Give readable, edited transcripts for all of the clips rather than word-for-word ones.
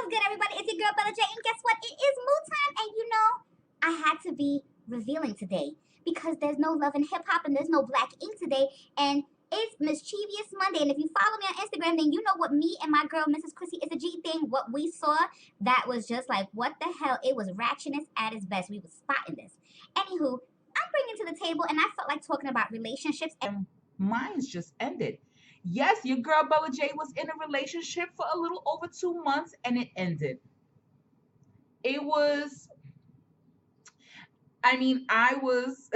What's good, everybody? It's your girl Bella J, and guess what? It is Moo Time, and you know, I had to be revealing today because there's no love in hip hop and there's no black ink today, and it's Mischievous Monday. And if you follow me on Instagram, then you know what me and my girl Mrs. Chrissy is a G thing. What we saw, that was just like, what the hell? It was ratchetness at its best. We was spotting this. Anywho, I'm bringing to the table, and I felt like talking about relationships. And mine's just ended. Yes, your girl Bella J was in a relationship for a little over 2 months and it ended. It was, I was,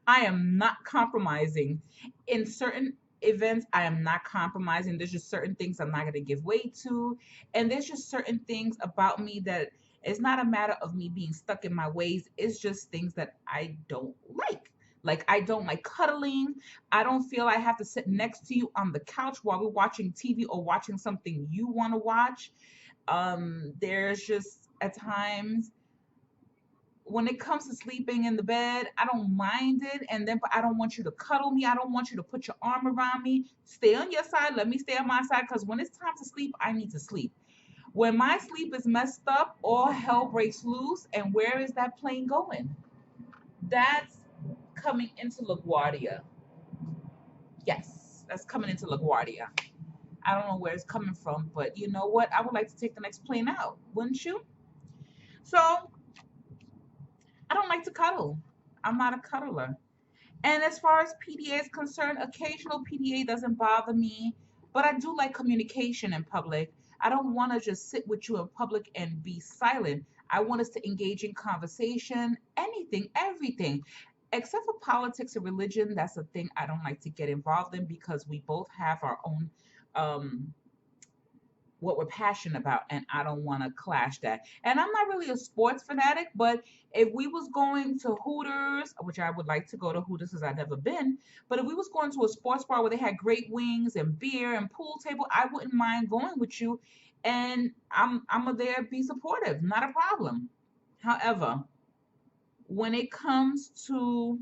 I am not compromising. In certain events, I am not compromising. There's just certain things I'm not going to give way to. And there's just certain things about me that it's not a matter of me being stuck in my ways. It's just things that I don't like. Like, I don't like cuddling. I don't feel I have to sit next to you on the couch while we're watching TV or watching something you want to watch. There's just at times when it comes to sleeping in the bed, I don't mind it. And then, but I don't want you to cuddle me. I don't want you to put your arm around me. Stay on your side. Let me stay on my side. Because when it's time to sleep, I need to sleep. When my sleep is messed up, all hell breaks loose. And where is that plane going? That's coming into LaGuardia. Yes, that's coming into LaGuardia. I don't know where it's coming from, but you know what? I would like to take the next plane out, wouldn't you? So I don't like to cuddle. I'm not a cuddler. And as far as PDA is concerned, occasional PDA doesn't bother me, but I do like communication in public. I don't want to just sit with you in public and be silent. I want us to engage in conversation, anything, everything. Except for politics and religion, that's a thing I don't like to get involved in because we both have our own um, what we're passionate about, and I don't want to clash that. And I'm not really a sports fanatic, but if we was going to Hooters, which I would like to go to Hooters because I've never been, but if we was going to a sports bar where they had great wings and beer and pool table, I wouldn't mind going with you, and I'm there be supportive, not a problem. However, when it comes to,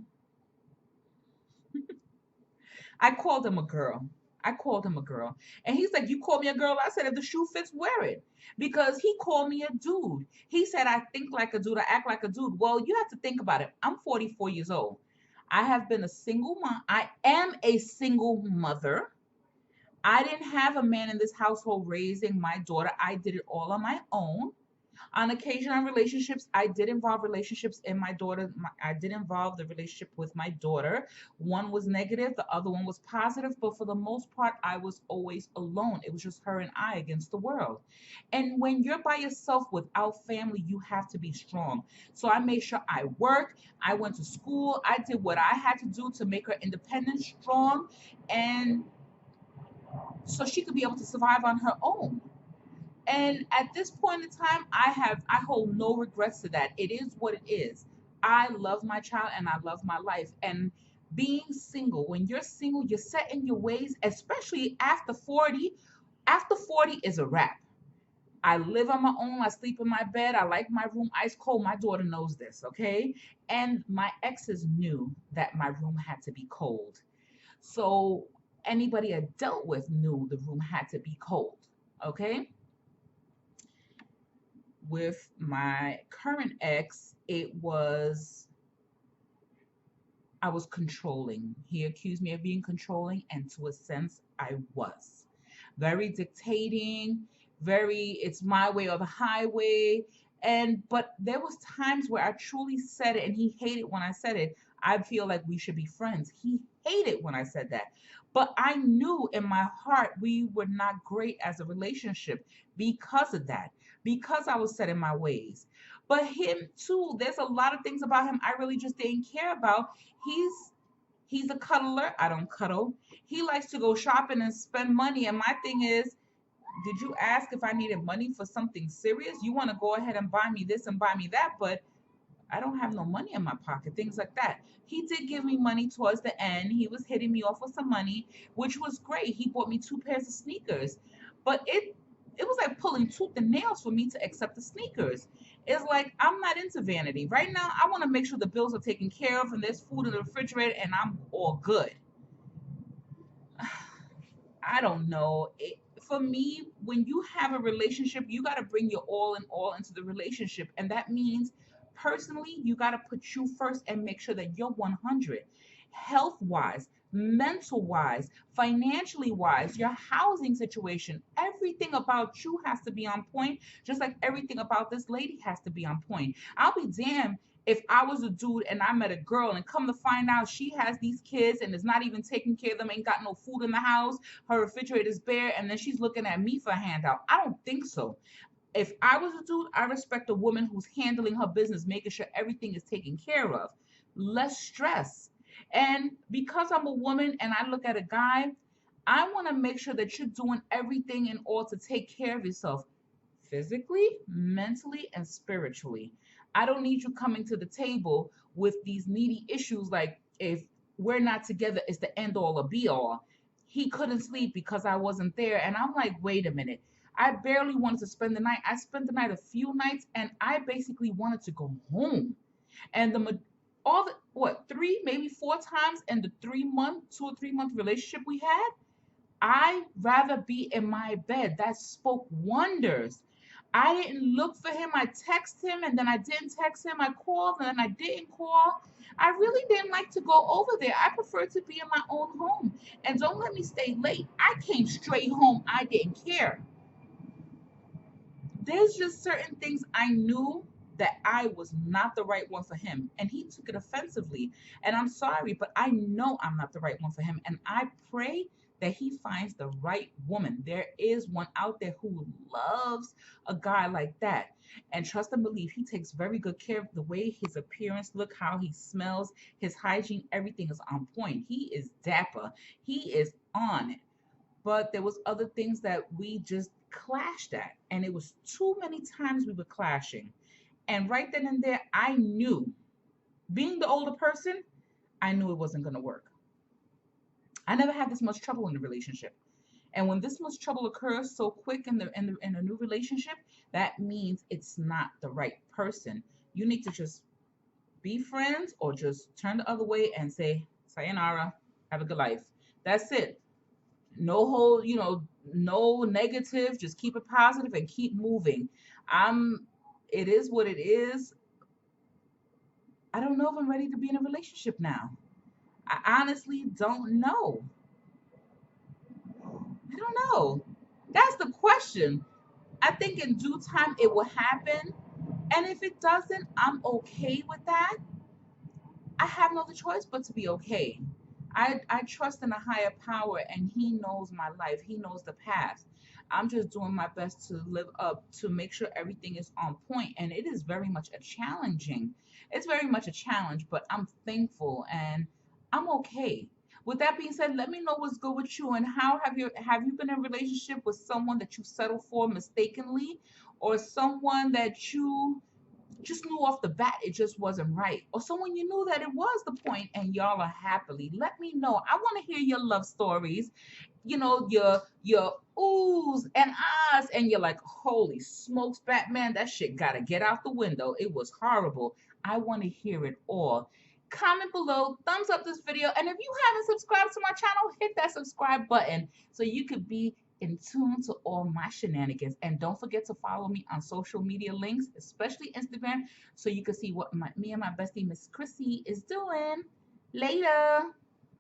I called him a girl. I called him a girl. And he's like, you called me a girl? I said, if the shoe fits, wear it. Because he called me a dude. He said, I think like a dude, I act like a dude. Well, you have to think about it. I'm 44 years old. I have been a single mom. I am a single mother. I didn't have a man in this household raising my daughter. I did it all on my own. On occasion, on relationships, I did involve relationships in my daughter. I did involve the relationship with my daughter. One was negative, the other one was positive, but for the most part, I was always alone. It was just her and I against the world. And when you're by yourself without family, you have to be strong. So I made sure I worked, I went to school, I did what I had to do to make her independent, strong, and so she could be able to survive on her own. And at this point in time, I hold no regrets to that. It is what it is. I love my child and I love my life. And being single, when you're single, you're set in your ways, especially after 40. After 40 is a wrap. I live on my own. I sleep in my bed. I like my room ice cold. My daughter knows this, okay? And my exes knew that my room had to be cold. So anybody I dealt with knew the room had to be cold, okay? With my current ex, I was controlling. He accused me of being controlling, and to a sense, I was. Very dictating, very it's my way or the highway. And but there was times where I truly said it and he hated when I said it. I feel like we should be friends. He hated when I said that. But I knew in my heart we were not great as a relationship because of that, because I was set in my ways. But him too, there's a lot of things about him I really just didn't care about. He's he's a cuddler. I don't cuddle. He likes to go shopping and spend money. And my thing is, did you ask if I needed money for something serious? You want to go ahead and buy me this and buy me that, but I don't have no money in my pocket, things like that. He did give me money towards the end. He was hitting me off with some money, which was great. He bought me two pairs of sneakers. But it was like pulling tooth and nails for me to accept the sneakers. It's like I'm not into vanity. Right now, I want to make sure the bills are taken care of and there's food in the refrigerator and I'm all good. I don't know. for me, when you have a relationship, you got to bring your all in all into the relationship. And that means personally, you got to put you first and make sure that you're 100, health wise, mental wise, financially wise, your housing situation, everything about you has to be on point, just like everything about this lady has to be on point. I'll be damned if I was a dude and I met a girl and come to find out she has these kids and is not even taking care of them, ain't got no food in the house, her refrigerator is bare, and then she's looking at me for a handout. I don't think so. If I was a dude, I respect a woman who's handling her business, making sure everything is taken care of. Less stress. And because I'm a woman and I look at a guy, I want to make sure that you're doing everything in order to take care of yourself physically, mentally, and spiritually. I don't need you coming to the table with these needy issues like if we're not together, it's the end all or be all. He couldn't sleep because I wasn't there. And I'm like, wait a minute. I barely wanted to spend the night. I spent the night a few nights and I basically wanted to go home. And all the what, three, maybe four times in the 3 month, 2 or 3 month relationship we had, I rather be in my bed. That spoke wonders. I didn't look for him. I texted him and then I didn't text him. I called and then I didn't call. I really didn't like to go over there. I prefer to be in my own home. And don't let me stay late. I came straight home. I didn't care. There's just certain things I knew that I was not the right one for him. And he took it offensively. And I'm sorry, but I know I'm not the right one for him. And I pray that he finds the right woman. There is one out there who loves a guy like that. And trust and believe, he takes very good care of the way his appearance look, how he smells, his hygiene, everything is on point. He is dapper. He is on it, but there was other things that we just clashed at, and it was too many times we were clashing. And right then and there I knew, being the older person, I knew it wasn't going to work. I never had this much trouble in a relationship, and when this much trouble occurs so quick in a new relationship, that means it's not the right person. You need to just be friends or just turn the other way and say sayonara, have a good life. That's it. No whole, no negative, just keep it positive and keep moving. I'm It is what it is. I don't know if I'm ready to be in a relationship now. I honestly don't know. I don't know. That's the question. I think in due time it will happen, and if it doesn't, I'm okay with that. I have no other choice but to be okay. I trust in a higher power and he knows my life. He knows the path. I'm just doing my best to live up to make sure everything is on point. And it is very much a challenging. It's very much a challenge, but I'm thankful and I'm okay. With that being said, let me know what's good with you and how have you been in a relationship with someone that you settled for mistakenly or someone that you just knew off the bat it just wasn't right, or someone you knew that it was the point and y'all are happily. Let me know. I want to hear your love stories, your oohs and ahs, and you're like, holy smokes, Batman, that shit gotta get out the window. It was horrible. I want to hear it all. Comment below, thumbs up this video, and if you haven't subscribed to my channel, hit that subscribe button so you could be in tune to all my shenanigans. And don't forget to follow me on social media links, especially Instagram, so you can see what me and my bestie Miss Chrissy is doing. Later.